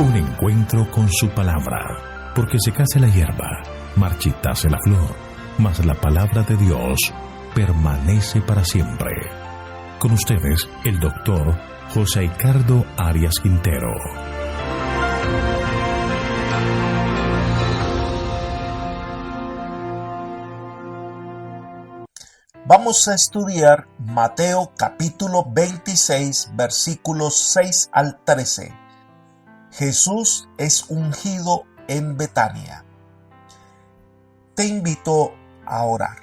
Un encuentro con su palabra, porque secase la hierba, marchitase la flor, mas la palabra de Dios permanece para siempre. Con ustedes, el doctor José Ricardo Arias Quintero. Vamos a estudiar Mateo capítulo 26, versículos 6 al 13. Jesús es ungido en Betania. Te invito a orar.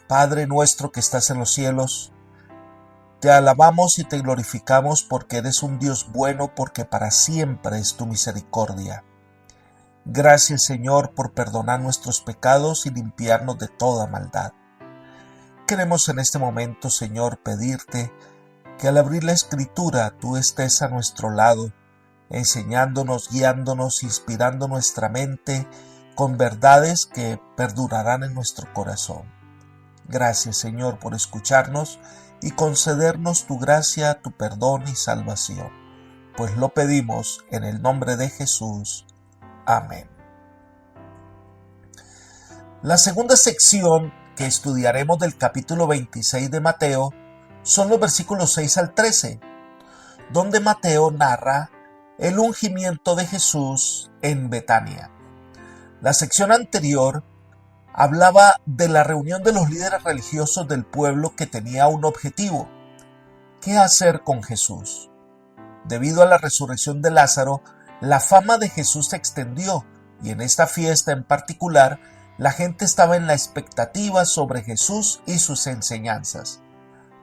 Padre nuestro que estás en los cielos, te alabamos y te glorificamos porque eres un Dios bueno, porque para siempre es tu misericordia. Gracias, Señor, por perdonar nuestros pecados y limpiarnos de toda maldad. Queremos en este momento, Señor, pedirte que al abrir la Escritura tú estés a nuestro lado, enseñándonos, guiándonos, inspirando nuestra mente con verdades que perdurarán en nuestro corazón. Gracias, Señor, por escucharnos y concedernos tu gracia, tu perdón y salvación, pues lo pedimos en el nombre de Jesús. Amén. La segunda sección que estudiaremos del capítulo 26 de Mateo son los versículos 6 al 13, donde Mateo narra el ungimiento de Jesús en Betania. La sección anterior hablaba de la reunión de los líderes religiosos del pueblo que tenía un objetivo: ¿qué hacer con Jesús? Debido a la resurrección de Lázaro, la fama de Jesús se extendió y en esta fiesta en particular, la gente estaba en la expectativa sobre Jesús y sus enseñanzas.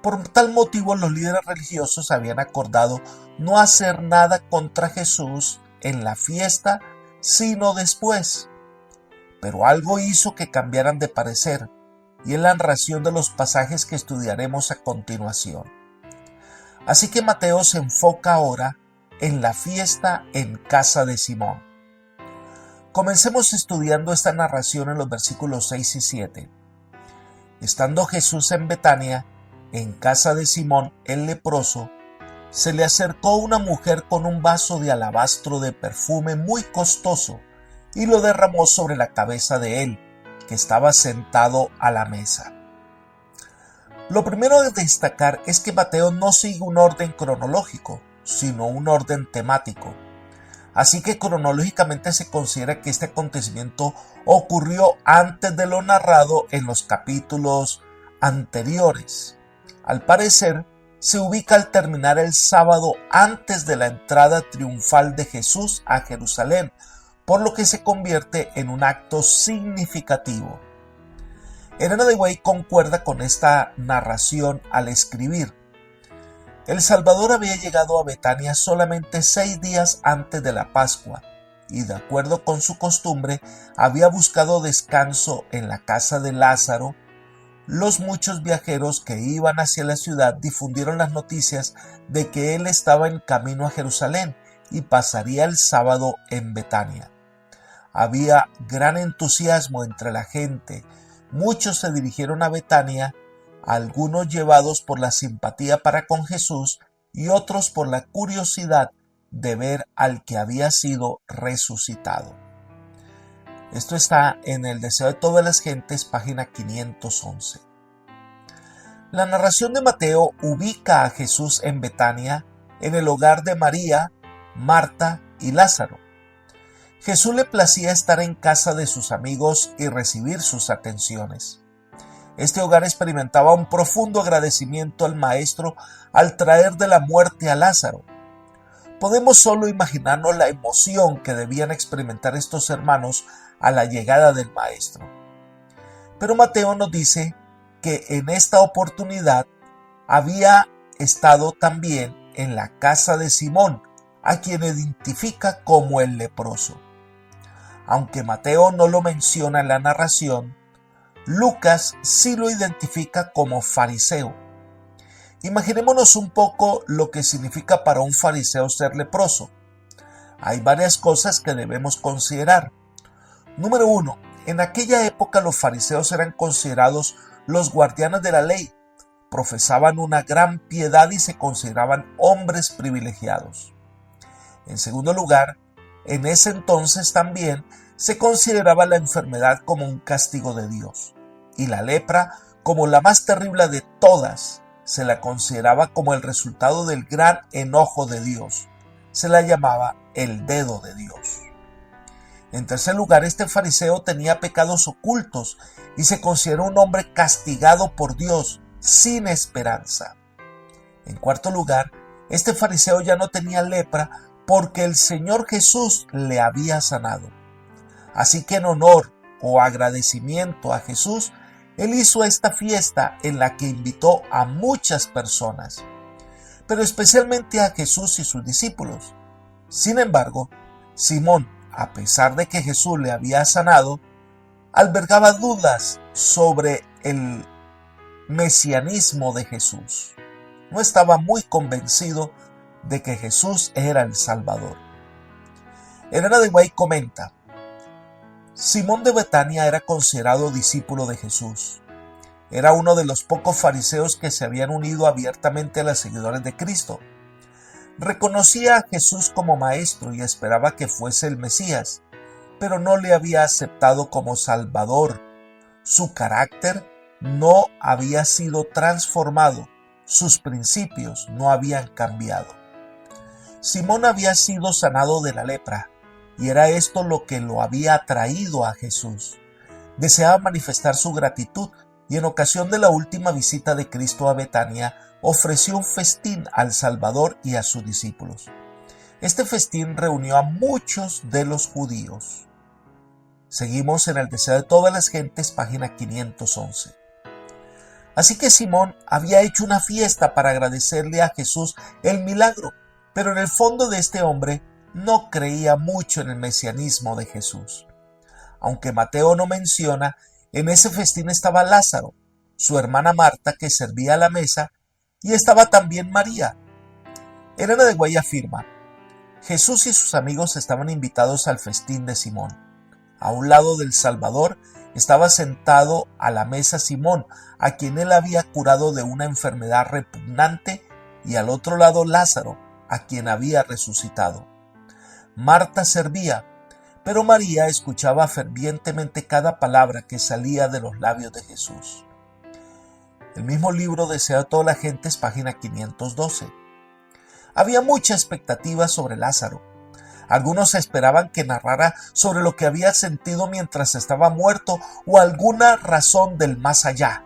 Por tal motivo, los líderes religiosos habían acordado no hacer nada contra Jesús en la fiesta, sino después. Pero algo hizo que cambiaran de parecer, y en la narración de los pasajes que estudiaremos a continuación. Así que Mateo se enfoca ahora en la fiesta en casa de Simón. Comencemos estudiando esta narración en los versículos 6 y 7. Estando Jesús en Betania, en casa de Simón el leproso, se le acercó una mujer con un vaso de alabastro de perfume muy costoso y lo derramó sobre la cabeza de él, que estaba sentado a la mesa. Lo primero de destacar es que Mateo no sigue un orden cronológico, sino un orden temático. Así que cronológicamente se considera que este acontecimiento ocurrió antes de lo narrado en los capítulos anteriores. Al parecer, se ubica al terminar el sábado antes de la entrada triunfal de Jesús a Jerusalén, por lo que se convierte en un acto significativo. Elena de White concuerda con esta narración al escribir: el Salvador había llegado a Betania solamente 6 días antes de la Pascua y, de acuerdo con su costumbre, había buscado descanso en la casa de Lázaro. Los muchos viajeros que iban hacia la ciudad difundieron las noticias de que él estaba en camino a Jerusalén y pasaría el sábado en Betania. Había gran entusiasmo entre la gente. Muchos se dirigieron a Betania, algunos llevados por la simpatía para con Jesús y otros por la curiosidad de ver al que había sido resucitado. Esto está en El deseo de todas las gentes, página 511. La narración de Mateo ubica a Jesús en Betania, en el hogar de María, Marta y Lázaro. Jesús le placía estar en casa de sus amigos y recibir sus atenciones. Este hogar experimentaba un profundo agradecimiento al Maestro al traer de la muerte a Lázaro. Podemos solo imaginarnos la emoción que debían experimentar estos hermanos a la llegada del Maestro. Pero Mateo nos dice que en esta oportunidad había estado también en la casa de Simón, a quien identifica como el leproso. Aunque Mateo no lo menciona en la narración, Lucas sí lo identifica como fariseo. Imaginémonos un poco lo que significa para un fariseo ser leproso. Hay varias cosas que debemos considerar. Número 1. En aquella época los fariseos eran considerados los guardianes de la ley, profesaban una gran piedad y se consideraban hombres privilegiados. En segundo lugar, En ese entonces también se consideraba la enfermedad como un castigo de Dios, y la lepra, como la más terrible de todas, se la consideraba como el resultado del gran enojo de Dios. Se la llamaba el dedo de Dios. En tercer lugar, este fariseo tenía pecados ocultos y se consideró un hombre castigado por Dios, sin esperanza. En cuarto lugar, este fariseo ya no tenía lepra porque el Señor Jesús le había sanado. Así que en honor o agradecimiento a Jesús, él hizo esta fiesta en la que invitó a muchas personas, pero especialmente a Jesús y sus discípulos. Sin embargo, Simón, a pesar de que Jesús le había sanado, albergaba dudas sobre el mesianismo de Jesús. No estaba muy convencido de que Jesús era el Salvador. Elena de White comenta: Simón de Betania era considerado discípulo de Jesús. Era uno de los pocos fariseos que se habían unido abiertamente a los seguidores de Cristo. Reconocía a Jesús como maestro y esperaba que fuese el Mesías, pero no le había aceptado como Salvador. Su carácter no había sido transformado, sus principios no habían cambiado. Simón había sido sanado de la lepra, y era esto lo que lo había atraído a Jesús. Deseaba manifestar su gratitud y en ocasión de la última visita de Cristo a Betania, ofreció un festín al Salvador y a sus discípulos. Este festín reunió a muchos de los judíos. Seguimos en El deseo de todas las gentes, página 511. Así que Simón había hecho una fiesta para agradecerle a Jesús el milagro, pero en el fondo de este hombre no creía mucho en el mesianismo de Jesús. Aunque Mateo no menciona, en ese festín estaba Lázaro, su hermana Marta, que servía a la mesa, y estaba también María. Elena de White afirma: Jesús y sus amigos estaban invitados al festín de Simón. A un lado del Salvador estaba sentado a la mesa Simón, a quien él había curado de una enfermedad repugnante, y al otro lado Lázaro, a quien había resucitado. Marta servía, pero María escuchaba fervientemente cada palabra que salía de los labios de Jesús. El mismo libro Deseo de todas las gentes, página 512. Había mucha expectativa sobre Lázaro. Algunos esperaban que narrara sobre lo que había sentido mientras estaba muerto o alguna razón del más allá.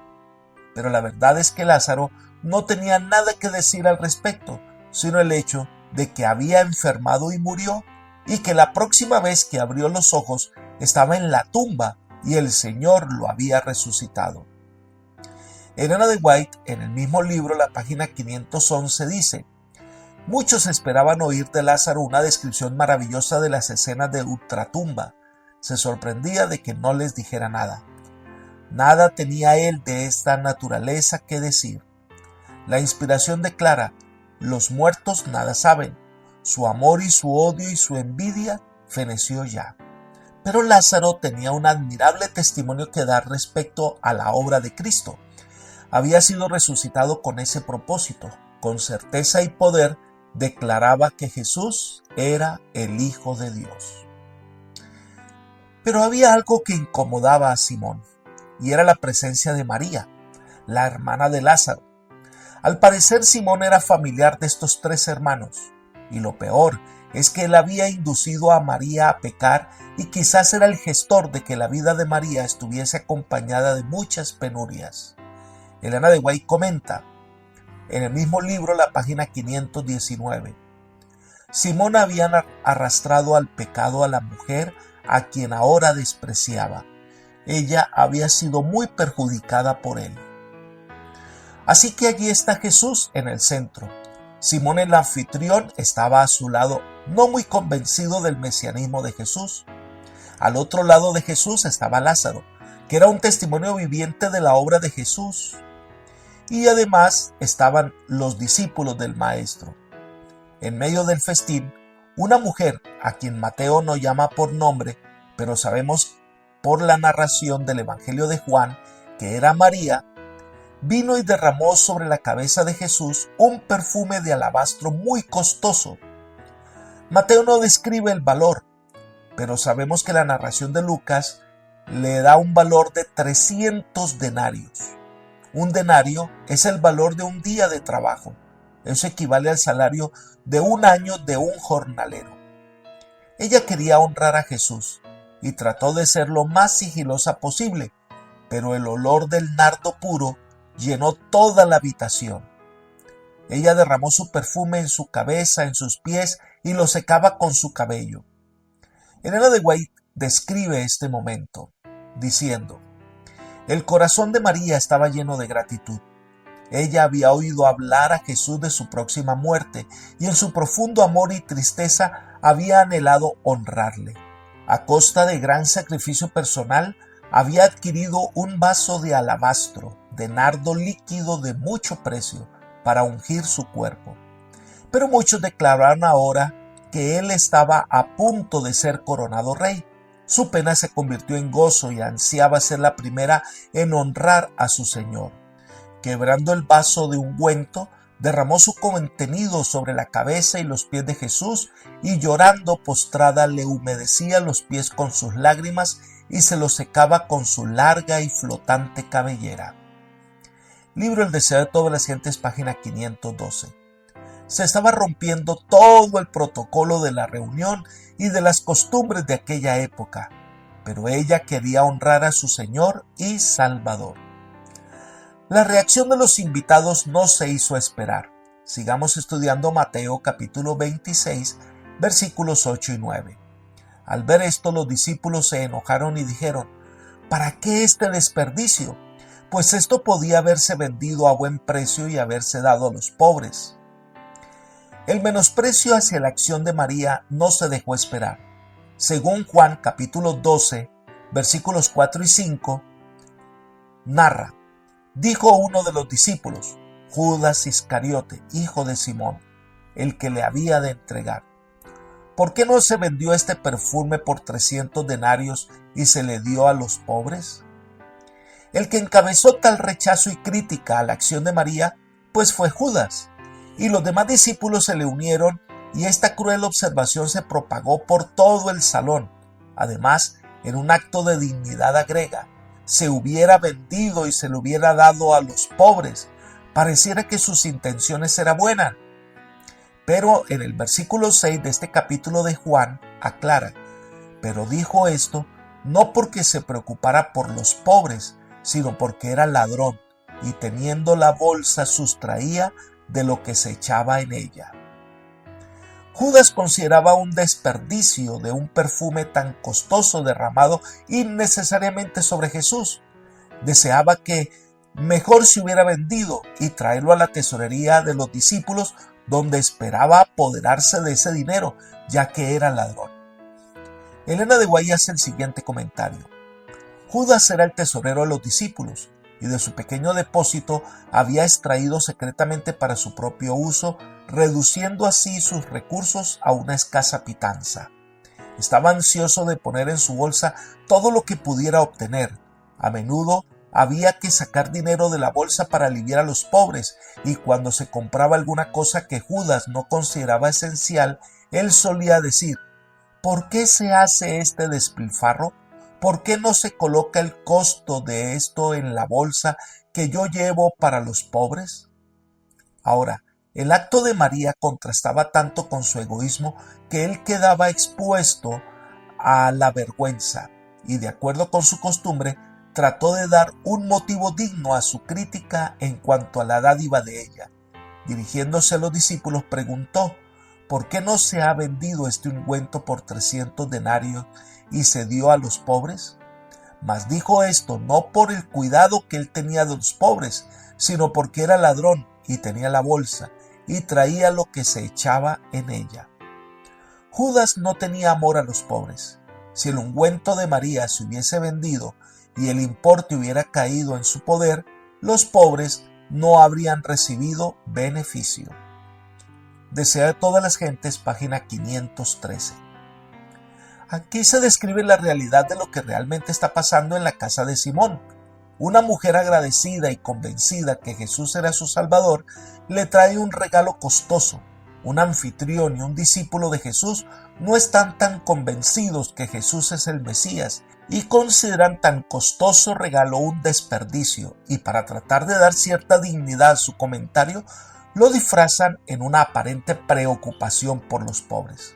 Pero la verdad es que Lázaro no tenía nada que decir al respecto, sino el hecho de que había enfermado y murió, y que la próxima vez que abrió los ojos estaba en la tumba y el Señor lo había resucitado. Elena de White, en el mismo libro, la página 511, dice: muchos esperaban oír de Lázaro una descripción maravillosa de las escenas de ultratumba. Se sorprendía de que no les dijera nada. Nada tenía él de esta naturaleza que decir. La inspiración declara: los muertos nada saben. Su amor y su odio y su envidia feneció ya. Pero Lázaro tenía un admirable testimonio que dar respecto a la obra de Cristo. Había sido resucitado con ese propósito. Con certeza y poder declaraba que Jesús era el Hijo de Dios. Pero había algo que incomodaba a Simón, y era la presencia de María, la hermana de Lázaro. Al parecer, Simón era familiar de estos tres hermanos, y lo peor es que él había inducido a María a pecar y quizás era el gestor de que la vida de María estuviese acompañada de muchas penurias. Elena de White comenta, en el mismo libro, la página 519, Simón había arrastrado al pecado a la mujer a quien ahora despreciaba. Ella había sido muy perjudicada por él. Así que allí está Jesús en el centro. Simón el anfitrión estaba a su lado, no muy convencido del mesianismo de Jesús. Al otro lado de Jesús estaba Lázaro, que era un testimonio viviente de la obra de Jesús. Y además estaban los discípulos del Maestro. En medio del festín, una mujer, a quien Mateo no llama por nombre, pero sabemos por la narración del Evangelio de Juan que era María, vino y derramó sobre la cabeza de Jesús un perfume de alabastro muy costoso. Mateo no describe el valor, pero sabemos que la narración de Lucas le da un valor de 300 denarios. Un denario es el valor de un día de trabajo. Eso equivale al salario de un año de un jornalero. Ella quería honrar a Jesús y trató de ser lo más sigilosa posible, pero el olor del nardo puro llenó toda la habitación. Ella derramó su perfume en su cabeza, en sus pies, y lo secaba con su cabello. Elena de White describe este momento, diciendo: el corazón de María estaba lleno de gratitud. Ella había oído hablar a Jesús de su próxima muerte, y en su profundo amor y tristeza había anhelado honrarle. A costa de gran sacrificio personal, había adquirido un vaso de alabastro, de nardo líquido de mucho precio, para ungir su cuerpo. Pero muchos declararon ahora que él estaba a punto de ser coronado rey. Su pena se convirtió en gozo y ansiaba ser la primera en honrar a su Señor. Quebrando el vaso de ungüento, derramó su contenido sobre la cabeza y los pies de Jesús, y llorando postrada le humedecía los pies con sus lágrimas y se los secaba con su larga y flotante cabellera. Libro El deseo de todas las gentes, página 512. Se estaba rompiendo todo el protocolo de la reunión y de las costumbres de aquella época, pero ella quería honrar a su Señor y Salvador. La reacción de los invitados no se hizo esperar. Sigamos estudiando Mateo capítulo 26, versículos 8 y 9. Al ver esto, los discípulos se enojaron y dijeron: ¿para qué este desperdicio? Pues esto podía haberse vendido a buen precio y haberse dado a los pobres. El menosprecio hacia la acción de María no se dejó esperar. Según Juan capítulo 12, versículos 4 y 5, narra: dijo uno de los discípulos, Judas Iscariote, hijo de Simón, el que le había de entregar: ¿por qué no se vendió este perfume por 300 denarios y se le dio a los pobres? El que encabezó tal rechazo y crítica a la acción de María, pues fue Judas, y los demás discípulos se le unieron, y esta cruel observación se propagó por todo el salón. Además, en un acto de dignidad agrega: se hubiera vendido y se le hubiera dado a los pobres. Pareciera que sus intenciones eran buenas. Pero en el versículo 6 de este capítulo de Juan aclara: pero dijo esto no porque se preocupara por los pobres, sino porque era ladrón, y teniendo la bolsa sustraía de lo que se echaba en ella. Judas consideraba un desperdicio de un perfume tan costoso derramado innecesariamente sobre Jesús. Deseaba que mejor se hubiera vendido y traerlo a la tesorería de los discípulos, donde esperaba apoderarse de ese dinero, ya que era ladrón. Elena de White hace el siguiente comentario: Judas era el tesorero de los discípulos, y de su pequeño depósito había extraído secretamente para su propio uso, reduciendo así sus recursos a una escasa pitanza. Estaba ansioso de poner en su bolsa todo lo que pudiera obtener. A menudo había que sacar dinero de la bolsa para aliviar a los pobres, y cuando se compraba alguna cosa que Judas no consideraba esencial, él solía decir: ¿por qué se hace este despilfarro? ¿Por qué no se coloca el costo de esto en la bolsa que yo llevo para los pobres? Ahora, el acto de María contrastaba tanto con su egoísmo que él quedaba expuesto a la vergüenza, y de acuerdo con su costumbre, trató de dar un motivo digno a su crítica en cuanto a la dádiva de ella. Dirigiéndose a los discípulos, preguntó: ¿por qué no se ha vendido este ungüento por 300 denarios y se dio a los pobres? Mas dijo esto no por el cuidado que él tenía de los pobres, sino porque era ladrón y tenía la bolsa y traía lo que se echaba en ella. Judas no tenía amor a los pobres. Si el ungüento de María se hubiese vendido y el importe hubiera caído en su poder, los pobres no habrían recibido beneficio. Deseo de todas las gentes, página 513. Aquí se describe la realidad de lo que realmente está pasando en la casa de Simón. Una mujer agradecida y convencida que Jesús era su Salvador, le trae un regalo costoso, un anfitrión y un discípulo de Jesús no están tan convencidos que Jesús es el Mesías y consideran tan costoso regalo un desperdicio, y para tratar de dar cierta dignidad a su comentario, lo disfrazan en una aparente preocupación por los pobres.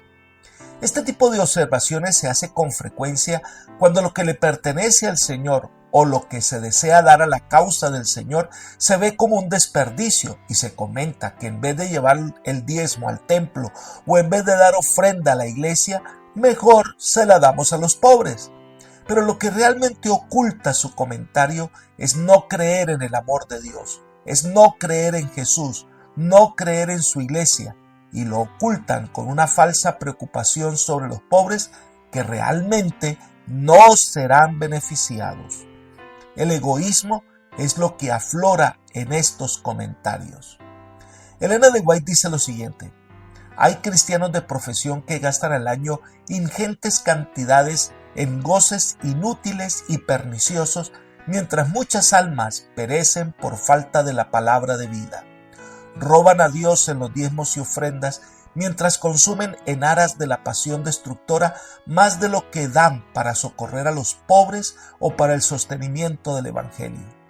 Este tipo de observaciones se hace con frecuencia cuando lo que le pertenece al Señor o lo que se desea dar a la causa del Señor se ve como un desperdicio, y se comenta que en vez de llevar el diezmo al templo o en vez de dar ofrenda a la iglesia, mejor se la damos a los pobres. Pero lo que realmente oculta su comentario es no creer en el amor de Dios, es no creer en Jesús, no creer en su iglesia, y lo ocultan con una falsa preocupación sobre los pobres que realmente no serán beneficiados. El egoísmo es lo que aflora en estos comentarios. Ellen G. White dice lo siguiente: hay cristianos de profesión que gastan al año ingentes cantidades en goces inútiles y perniciosos, mientras muchas almas perecen por falta de la palabra de vida. Roban a Dios en los diezmos y ofrendas, mientras consumen en aras de la pasión destructora más de lo que dan para socorrer a los pobres o para el sostenimiento del Evangelio.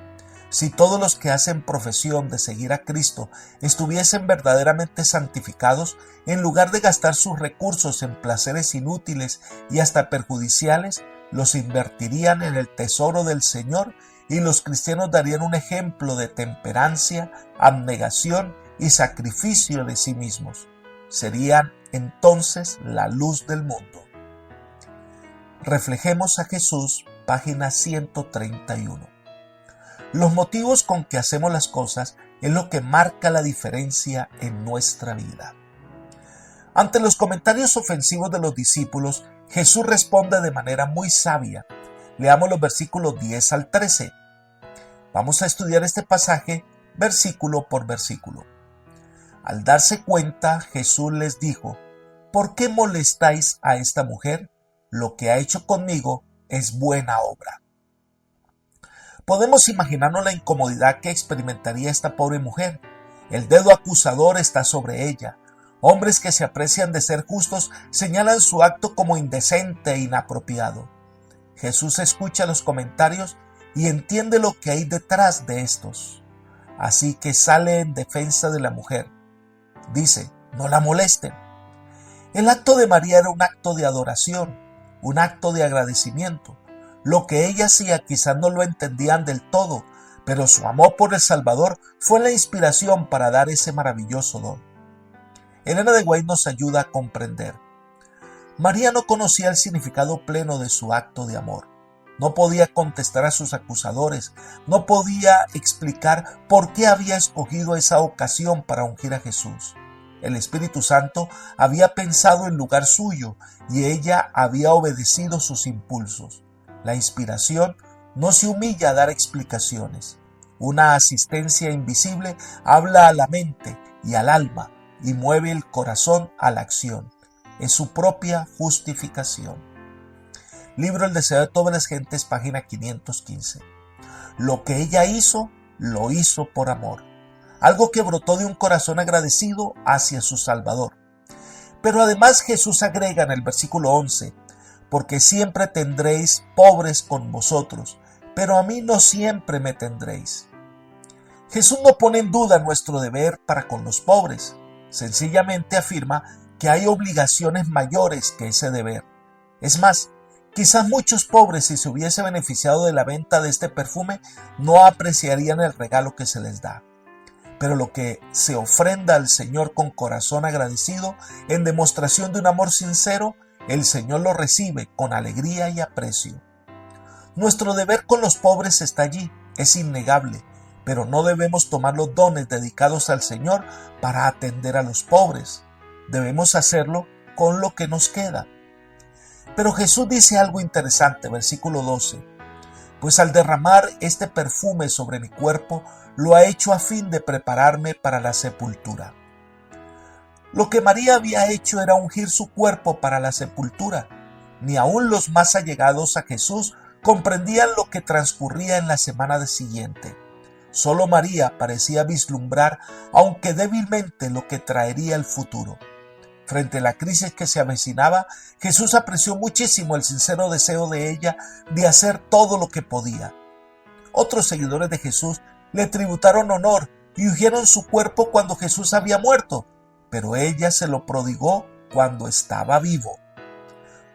Si todos los que hacen profesión de seguir a Cristo estuviesen verdaderamente santificados, en lugar de gastar sus recursos en placeres inútiles y hasta perjudiciales, los invertirían en el tesoro del Señor, y los cristianos darían un ejemplo de temperancia, abnegación y sacrificio de sí mismos. Serían entonces la luz del mundo. Reflejemos a Jesús, página 131. Los motivos con que hacemos las cosas es lo que marca la diferencia en nuestra vida. Ante los comentarios ofensivos de los discípulos, Jesús responde de manera muy sabia. Leamos los versículos 10 al 13. Vamos a estudiar este pasaje versículo por versículo. Al darse cuenta, Jesús les dijo: ¿por qué molestáis a esta mujer? Lo que ha hecho conmigo es buena obra. Podemos imaginarnos la incomodidad que experimentaría esta pobre mujer. El dedo acusador está sobre ella. Hombres que se aprecian de ser justos señalan su acto como indecente e inapropiado. Jesús escucha los comentarios y entiende lo que hay detrás de estos. Así que sale en defensa de la mujer. Dice: no la molesten. El acto de María era un acto de adoración, un acto de agradecimiento. Lo que ella hacía quizás no lo entendían del todo, pero su amor por el Salvador fue la inspiración para dar ese maravilloso don. Ellen G. White nos ayuda a comprender. María no conocía el significado pleno de su acto de amor. No podía contestar a sus acusadores, no podía explicar por qué había escogido esa ocasión para ungir a Jesús. El Espíritu Santo había pensado en lugar suyo y ella había obedecido sus impulsos. La inspiración no se humilla a dar explicaciones. Una asistencia invisible habla a la mente y al alma y mueve el corazón a la acción. Es su propia justificación. Libro El deseo de todas las gentes, página 515. Lo que ella hizo, lo hizo por amor. Algo que brotó de un corazón agradecido hacia su Salvador. Pero además Jesús agrega en el versículo 11: porque siempre tendréis pobres con vosotros, pero a mí no siempre me tendréis. Jesús no pone en duda nuestro deber para con los pobres. Sencillamente afirma que hay obligaciones mayores que ese deber. Es más, quizás muchos pobres, si se hubiese beneficiado de la venta de este perfume, no apreciarían el regalo que se les da. Pero lo que se ofrenda al Señor con corazón agradecido, en demostración de un amor sincero, el Señor lo recibe con alegría y aprecio. Nuestro deber con los pobres está allí, es innegable, pero no debemos tomar los dones dedicados al Señor para atender a los pobres. Debemos hacerlo con lo que nos queda. Pero Jesús dice algo interesante, versículo 12. Pues al derramar este perfume sobre mi cuerpo, lo ha hecho a fin de prepararme para la sepultura. Lo que María había hecho era ungir su cuerpo para la sepultura. Ni aun los más allegados a Jesús comprendían lo que transcurría en la semana siguiente. Solo María parecía vislumbrar, aunque débilmente, lo que traería el futuro. Frente a la crisis que se avecinaba, Jesús apreció muchísimo el sincero deseo de ella de hacer todo lo que podía. Otros seguidores de Jesús le tributaron honor y ungieron su cuerpo cuando Jesús había muerto, pero ella se lo prodigó cuando estaba vivo,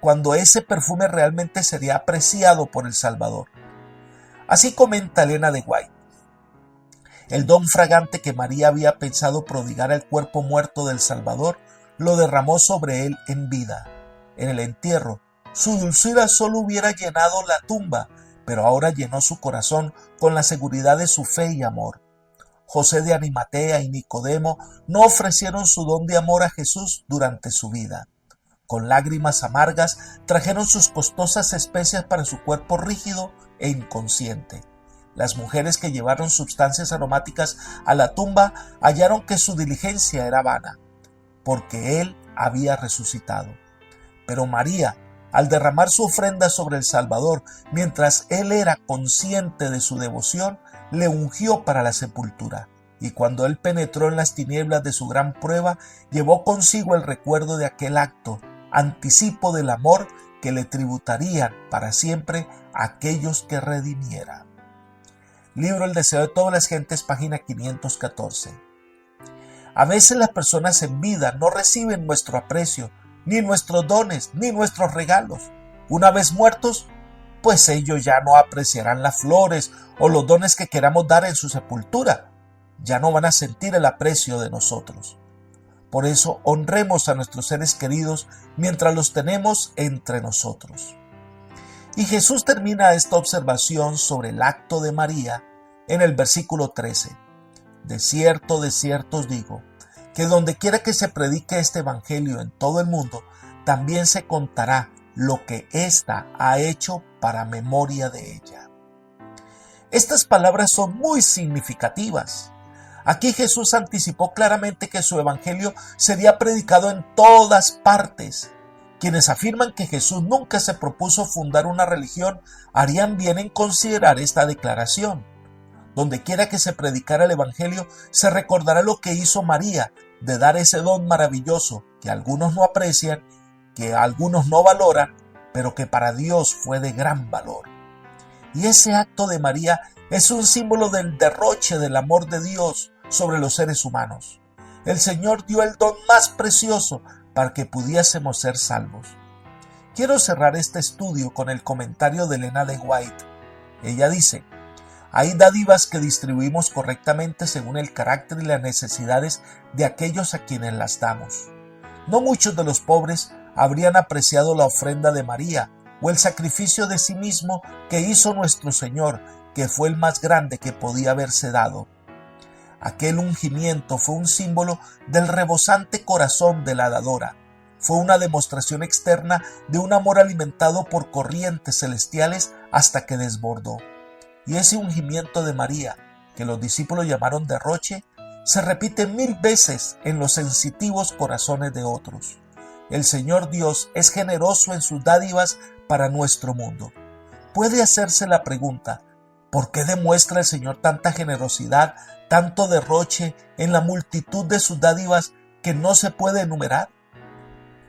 cuando ese perfume realmente sería apreciado por el Salvador. Así comenta Elena de White: el don fragante que María había pensado prodigar al cuerpo muerto del Salvador lo derramó sobre él en vida. En el entierro, su dulzura solo hubiera llenado la tumba, pero ahora llenó su corazón con la seguridad de su fe y amor. José de Arimatea y Nicodemo no ofrecieron su don de amor a Jesús durante su vida. Con lágrimas amargas trajeron sus costosas especias para su cuerpo rígido e inconsciente. Las mujeres que llevaron sustancias aromáticas a la tumba hallaron que su diligencia era vana, porque él había resucitado. Pero María, al derramar su ofrenda sobre el Salvador, mientras él era consciente de su devoción, le ungió para la sepultura. Y cuando él penetró en las tinieblas de su gran prueba, llevó consigo el recuerdo de aquel acto, anticipo del amor que le tributarían para siempre a aquellos que redimiera. Libro El deseo de todas las gentes, página 514. A veces las personas en vida no reciben nuestro aprecio, ni nuestros dones, ni nuestros regalos. Una vez muertos, pues ellos ya no apreciarán las flores o los dones que queramos dar en su sepultura. Ya no van a sentir el aprecio de nosotros. Por eso honremos a nuestros seres queridos mientras los tenemos entre nosotros. Y Jesús termina esta observación sobre el acto de María en el versículo 13. De cierto os digo, que donde quiera que se predique este evangelio en todo el mundo, también se contará lo que ésta ha hecho para memoria de ella. Estas palabras son muy significativas. Aquí Jesús anticipó claramente que su evangelio sería predicado en todas partes. Quienes afirman que Jesús nunca se propuso fundar una religión harían bien en considerar esta declaración. Donde quiera que se predicara el evangelio, se recordará lo que hizo María, de dar ese don maravilloso que algunos no aprecian, que algunos no valoran, pero que para Dios fue de gran valor. Y ese acto de María es un símbolo del derroche del amor de Dios sobre los seres humanos. El Señor dio el don más precioso para que pudiésemos ser salvos. Quiero cerrar este estudio con el comentario de Elena de White. Ella dice: hay dádivas que distribuimos correctamente según el carácter y las necesidades de aquellos a quienes las damos. No muchos de los pobres habrían apreciado la ofrenda de María o el sacrificio de sí mismo que hizo nuestro Señor, que fue el más grande que podía haberse dado. Aquel ungimiento fue un símbolo del rebosante corazón de la dadora. Fue una demostración externa de un amor alimentado por corrientes celestiales hasta que desbordó. Y ese ungimiento de María, que los discípulos llamaron derroche, se repite 1000 veces en los sensitivos corazones de otros. El Señor Dios es generoso en sus dádivas para nuestro mundo. Puede hacerse la pregunta: ¿por qué demuestra el Señor tanta generosidad, tanto derroche en la multitud de sus dádivas que no se puede enumerar?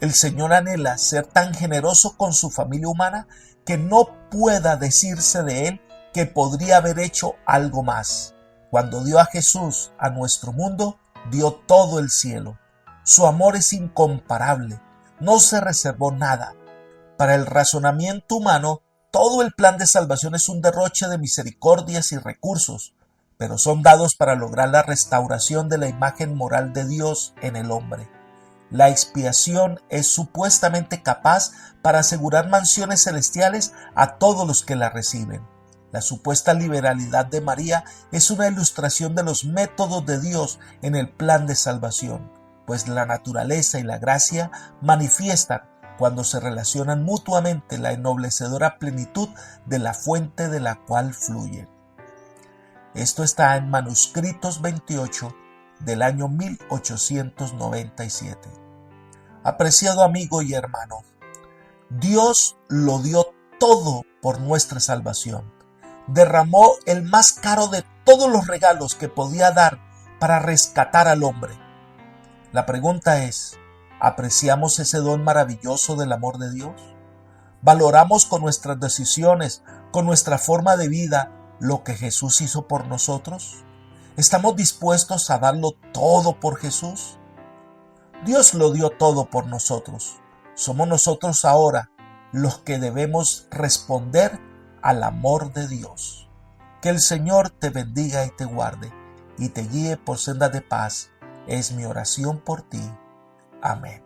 El Señor anhela ser tan generoso con su familia humana que no pueda decirse de Él que podría haber hecho algo más. Cuando dio a Jesús a nuestro mundo, dio todo el cielo. Su amor es incomparable, no se reservó nada. Para el razonamiento humano, todo el plan de salvación es un derroche de misericordias y recursos, pero son dados para lograr la restauración de la imagen moral de Dios en el hombre. La expiación es supuestamente capaz para asegurar mansiones celestiales a todos los que la reciben. La supuesta liberalidad de María es una ilustración de los métodos de Dios en el plan de salvación, pues la naturaleza y la gracia manifiestan cuando se relacionan mutuamente la ennoblecedora plenitud de la fuente de la cual fluyen. Esto está en Manuscritos 28 del año 1897. Apreciado amigo y hermano, Dios lo dio todo por nuestra salvación. derramó el más caro de todos los regalos que podía dar para rescatar al hombre. La pregunta es, ¿apreciamos ese don maravilloso del amor de Dios? ¿Valoramos con nuestras decisiones, con nuestra forma de vida, lo que Jesús hizo por nosotros? ¿Estamos dispuestos a darlo todo por Jesús? Dios lo dio todo por nosotros. Somos nosotros ahora los que debemos responder al amor de Dios. Que el Señor te bendiga y te guarde y te guíe por sendas de paz. Es mi oración por ti. Amén.